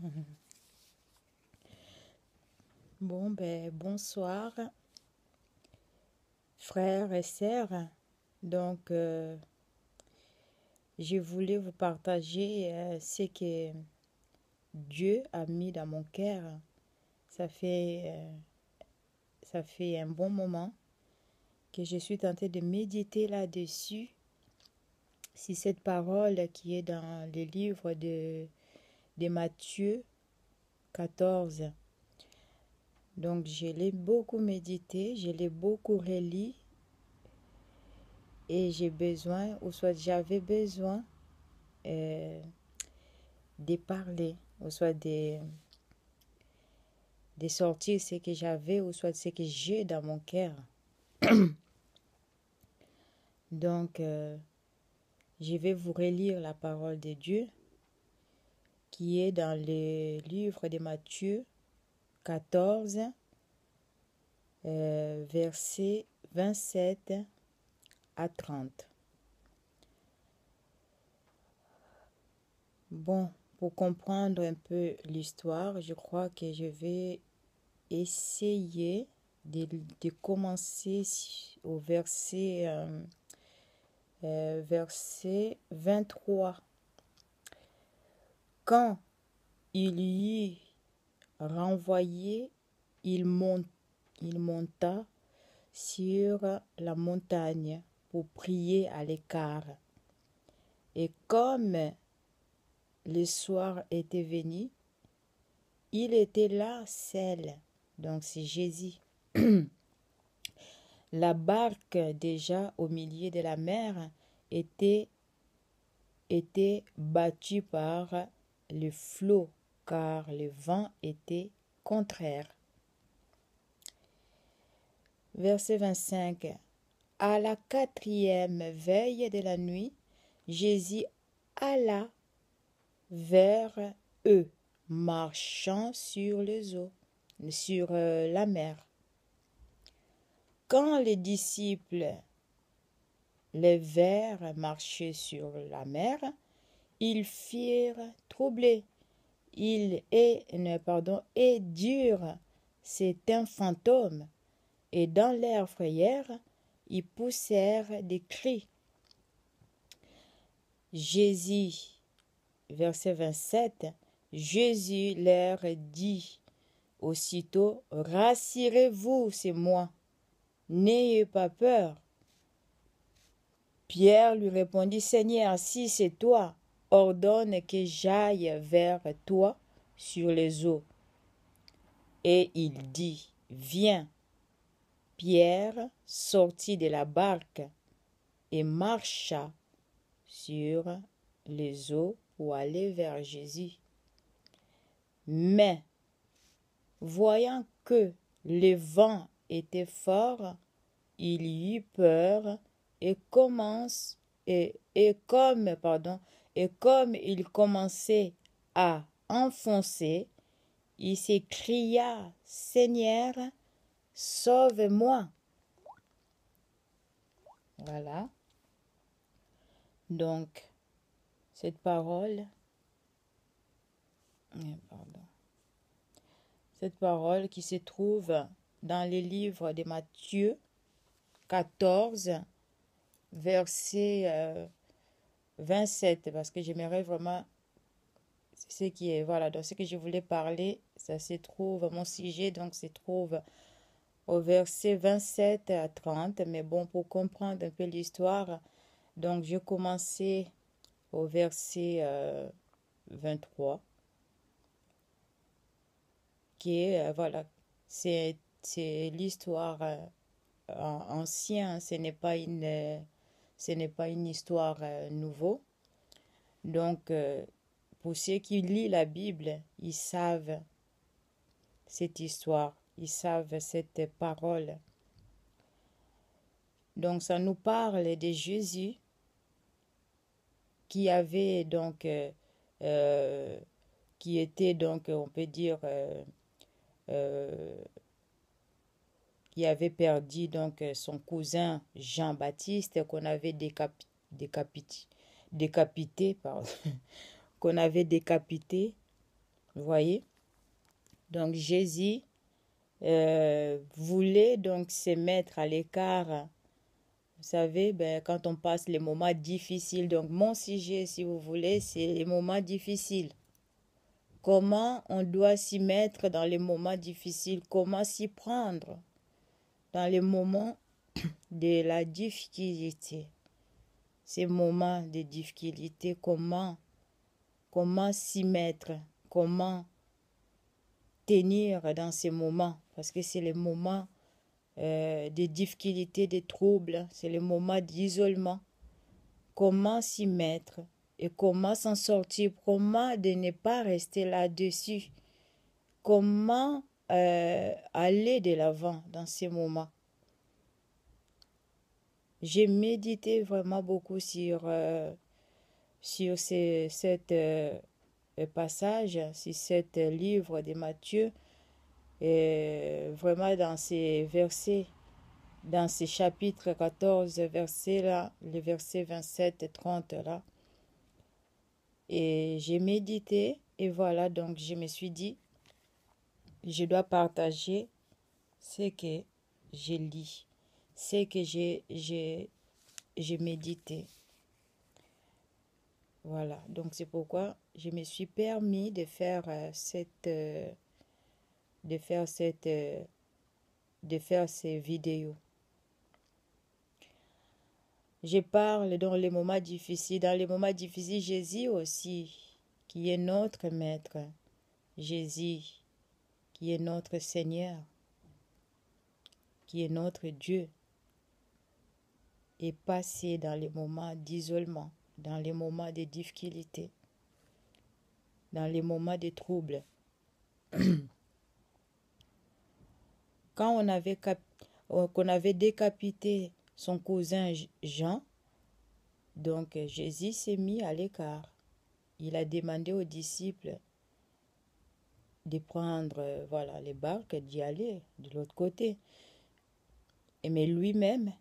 Mhm. Bon, ben, bonsoir, frères et sœurs. Donc, je voulais vous partager ce que Dieu a mis dans mon cœur. Ça fait, euh, ça fait un bon moment que je suis tentée de méditer là-dessus. Si cette parole qui est dans le livre de Matthieu 14. Donc, je l'ai beaucoup médité, je l'ai beaucoup relu et j'ai besoin, ou soit j'avais besoin euh, de parler, ou soit de sortir ce que j'avais, ou soit ce que j'ai dans mon cœur. Donc, je vais vous relire la parole de Dieu qui est dans le livre de Matthieu 14, versets 27 à 30. Bon, pour comprendre un peu l'histoire, je crois que je vais essayer de commencer au verset 23. Quand il y eut renvoyé, il, il monta sur la montagne pour prier à l'écart. Et comme le soir était venu, il était là seul. Donc c'est Jésus. La barque déjà au milieu de la mer était battue par le flot car le vent était contraire. Verset 25. À la 4e veille de la nuit, Jésus alla vers eux, marchant sur les eaux, sur la mer. Quand les disciples les vers marchaient sur la mer, ils firent troubler. Et dirent, c'est un fantôme. Et dans leur frayeur, ils poussèrent des cris. Jésus, verset 27, Jésus leur dit aussitôt, rassurez-vous, c'est moi, n'ayez pas peur. Pierre lui répondit, Seigneur, si c'est toi, ordonne que j'aille vers toi sur les eaux. Et il dit, viens. Pierre sortit de la barque et marcha sur les eaux pour aller vers Jésus. Mais, voyant que le vent était fort, il eut peur et comme il commençait à enfoncer, il s'écria, Seigneur, sauve-moi. Voilà. Donc, cette parole, qui se trouve dans le livre de Matthieu 14, verset 27, parce que j'aimerais vraiment ce qui est, voilà, donc ce que je voulais parler, ça se trouve, mon sujet, donc se trouve au verset 27 à 30, mais bon, pour comprendre un peu l'histoire, donc je commençais au verset 23, qui est, voilà, c'est l'histoire ancienne, ce n'est pas une histoire nouveau. Donc, pour ceux qui lisent la Bible, ils savent cette histoire, ils savent cette parole. Donc, ça nous parle de Jésus qui avait donc, qui était donc, on peut dire, qui avait perdu donc son cousin Jean-Baptiste qu'on avait décapité, pardon, qu'on avait décapité. Vous voyez? Donc Jésus voulait donc se mettre à l'écart. Vous savez, ben, quand on passe les moments difficiles, donc mon sujet, si vous voulez, c'est les moments difficiles. Comment on doit s'y mettre dans les moments difficiles, comment s'y prendre dans les moments de la difficulté. Ces moments de difficulté, comment s'y mettre, comment tenir dans ces moments, parce que c'est les moments de difficultés, de troubles, c'est les moments d'isolement. Comment s'y mettre et comment s'en sortir, comment de ne pas rester là-dessus, comment aller de l'avant dans ces moments. J'ai médité vraiment beaucoup sur cet passage, sur cet livre de Matthieu, et vraiment dans ces versets, dans ces chapitres 14 versets là, les versets 27 et 30 là. Et j'ai médité et voilà, donc je me suis dit, je dois partager ce que j'ai lu, ce que j'ai médité. Voilà, donc c'est pourquoi je me suis permis de faire ces vidéos. Je parle dans les moments difficiles. Dans les moments difficiles, Jésus aussi, qui est notre Maître. Jésus, qui est notre Seigneur, qui est notre Dieu, est passé dans les moments d'isolement, dans les moments de difficulté, dans les moments de troubles. Quand on avait décapité son cousin Jean, donc Jésus s'est mis à l'écart. Il a demandé aux disciples de prendre les barques et d'y aller de l'autre côté. Mais lui-même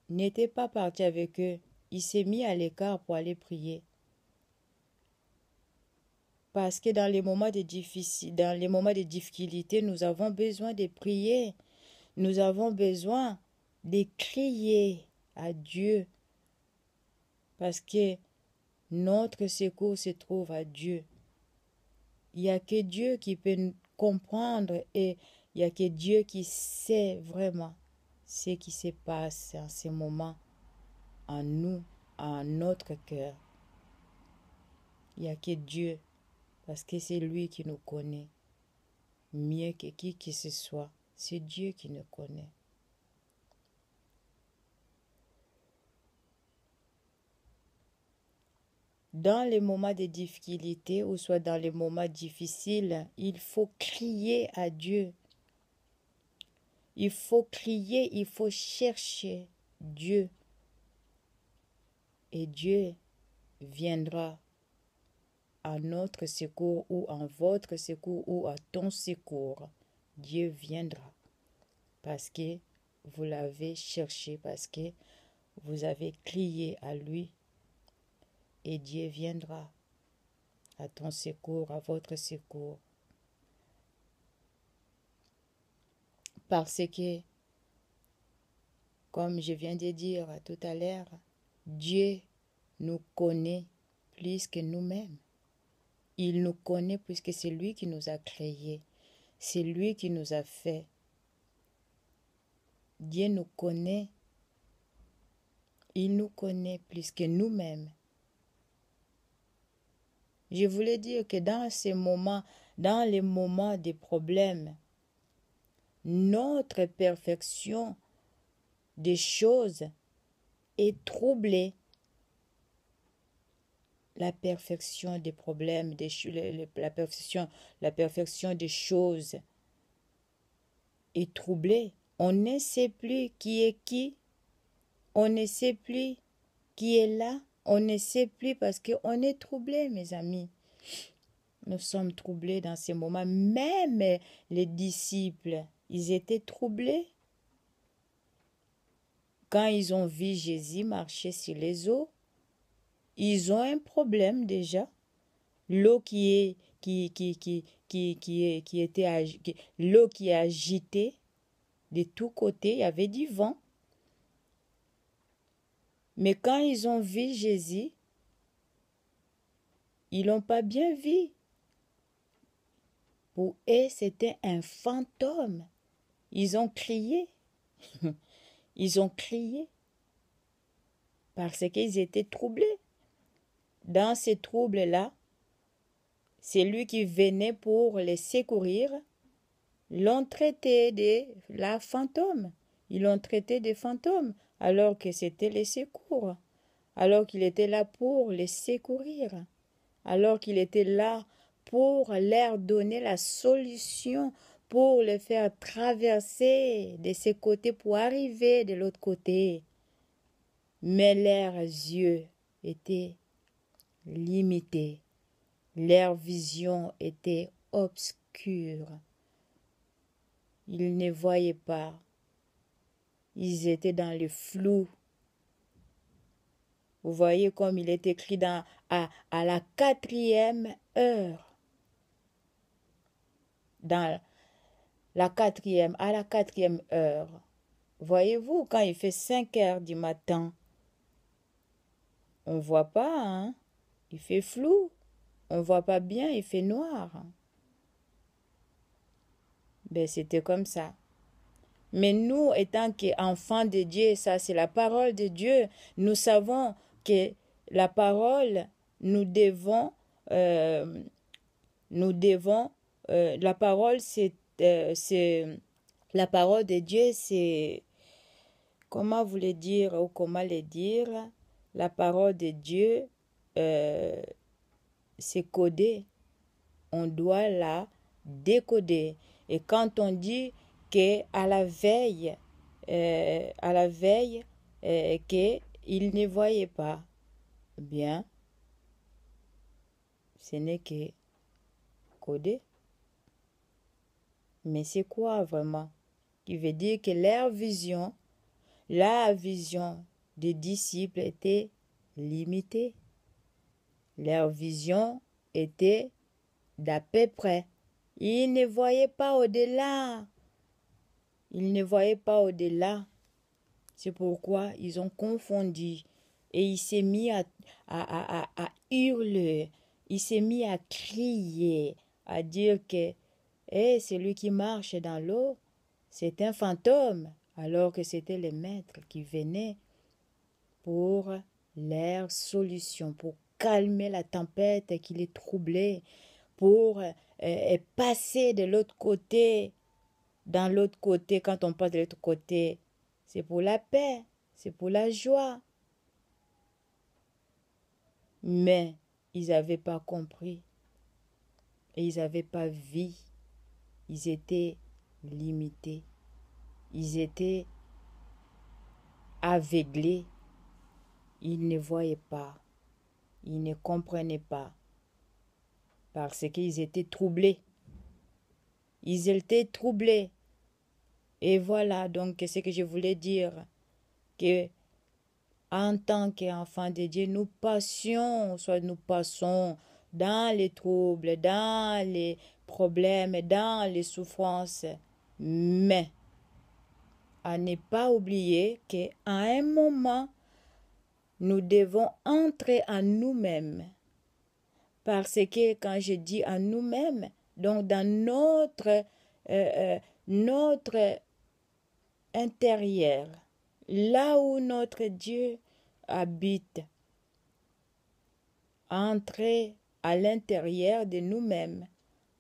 n'était pas parti avec eux. Il s'est mis à l'écart pour aller prier. Parce que dans les moments de difficulté, nous avons besoin de prier. Nous avons besoin de crier à Dieu. Parce que notre secours se trouve à Dieu. Il n'y a que Dieu qui peut nous comprendre et il n'y a que Dieu qui sait vraiment ce qui se passe en ce moment en nous, en notre cœur. Il n'y a que Dieu parce que c'est lui qui nous connaît mieux que qui que ce soit. C'est Dieu qui nous connaît. Dans les moments de difficulté ou soit dans les moments difficiles, il faut crier à Dieu. Il faut crier, il faut chercher Dieu. Et Dieu viendra à notre secours ou en votre secours ou à ton secours. Dieu viendra parce que vous l'avez cherché, parce que vous avez crié à lui. Et Dieu viendra à ton secours, à votre secours. Parce que, comme je viens de dire tout à l'heure, Dieu nous connaît plus que nous-mêmes. Il nous connaît puisque c'est lui qui nous a créés. C'est lui qui nous a fait. Dieu nous connaît. Il nous connaît plus que nous-mêmes. Je voulais dire que dans ces moments, dans les moments de problèmes, notre perfection des choses est troublée. La perfection des problèmes, la perfection des choses est troublée. On ne sait plus qui est qui. On ne sait plus qui est là. On ne sait plus parce qu'on est troublé, mes amis. Nous sommes troublés dans ces moments. Même les disciples, ils étaient troublés. Quand ils ont vu Jésus marcher sur les eaux, ils ont un problème déjà. L'eau qui l'eau qui est agitée de tous côtés, il y avait du vent. Mais quand ils ont vu Jésus, ils l'ont pas bien vu. Pour eux, c'était un fantôme. Ils ont crié. Ils ont crié parce qu'ils étaient troublés. Dans ces troubles-là, c'est lui qui venait pour les secourir. L'ont traité de la fantôme. Ils l'ont traité de fantôme alors que c'était les secours. Alors qu'il était là pour les secourir. Alors qu'il était là pour leur donner la solution, pour les faire traverser de ces côtés pour arriver de l'autre côté. Mais leurs yeux étaient limités, leur vision était obscure. Ils ne voyaient pas, ils étaient dans le flou. Vous voyez comme il est écrit à la 4e heure. À la 4e heure. Voyez-vous, quand il fait 5 heures du matin, on ne voit pas, hein? Il fait flou. On ne voit pas bien, il fait noir. Ben, c'était comme ça. Mais nous, étant qu'enfants de Dieu, ça c'est la parole de Dieu, nous savons que la parole, la parole la parole de Dieu, c'est, comment vous le dire ou comment le dire, la parole de Dieu, c'est codé. On doit la décoder. Et quand on dit qu'à la veille, qu'il ne voyait pas, bien, ce n'est que codé. Mais c'est quoi vraiment? Qui veut dire que la vision des disciples était limitée. Leur vision était d'à peu près. Ils ne voyaient pas au-delà. Ils ne voyaient pas au-delà. C'est pourquoi ils ont confondu. Et il s'est mis à hurler. Il s'est mis à crier, à dire que celui qui marche dans l'eau, c'est un fantôme. Alors que c'était le maître qui venait pour leur solution, pour calmer la tempête qui les troublait, pour passer de l'autre côté. Dans l'autre côté, quand on passe de l'autre côté, c'est pour la paix, c'est pour la joie. Mais ils n'avaient pas compris et ils n'avaient pas vu. Ils étaient limités. Ils étaient aveuglés. Ils ne voyaient pas. Ils ne comprenaient pas. Parce qu'ils étaient troublés. Ils étaient troublés. Et voilà donc ce que je voulais dire. Que en tant qu'enfants de Dieu, nous passons dans les troubles, dans les problèmes, dans les souffrances. Mais à ne pas oublier qu'à un moment, nous devons entrer en nous-mêmes. Parce que quand je dis en nous-mêmes, donc dans notre intérieur, là où notre Dieu habite, entrer à l'intérieur de nous-mêmes,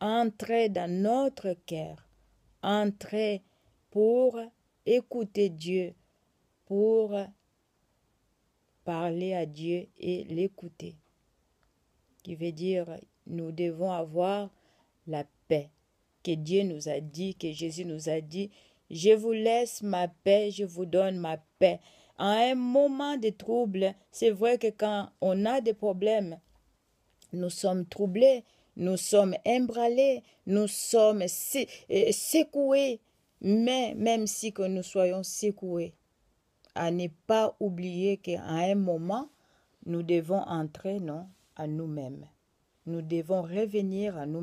entrer dans notre cœur, entrer pour écouter Dieu, pour parler à Dieu et l'écouter. Qui veut dire, nous devons avoir la paix que Dieu nous a dit, que Jésus nous a dit. Je vous laisse ma paix, je vous donne ma paix. À un moment de trouble, c'est vrai que quand on a des problèmes, nous sommes troublés, nous sommes emballés, nous sommes secoués. Mais même si que nous soyons secoués, à ne pas oublier qu'à un moment, nous devons entrer à nous-mêmes. Nous devons revenir à nous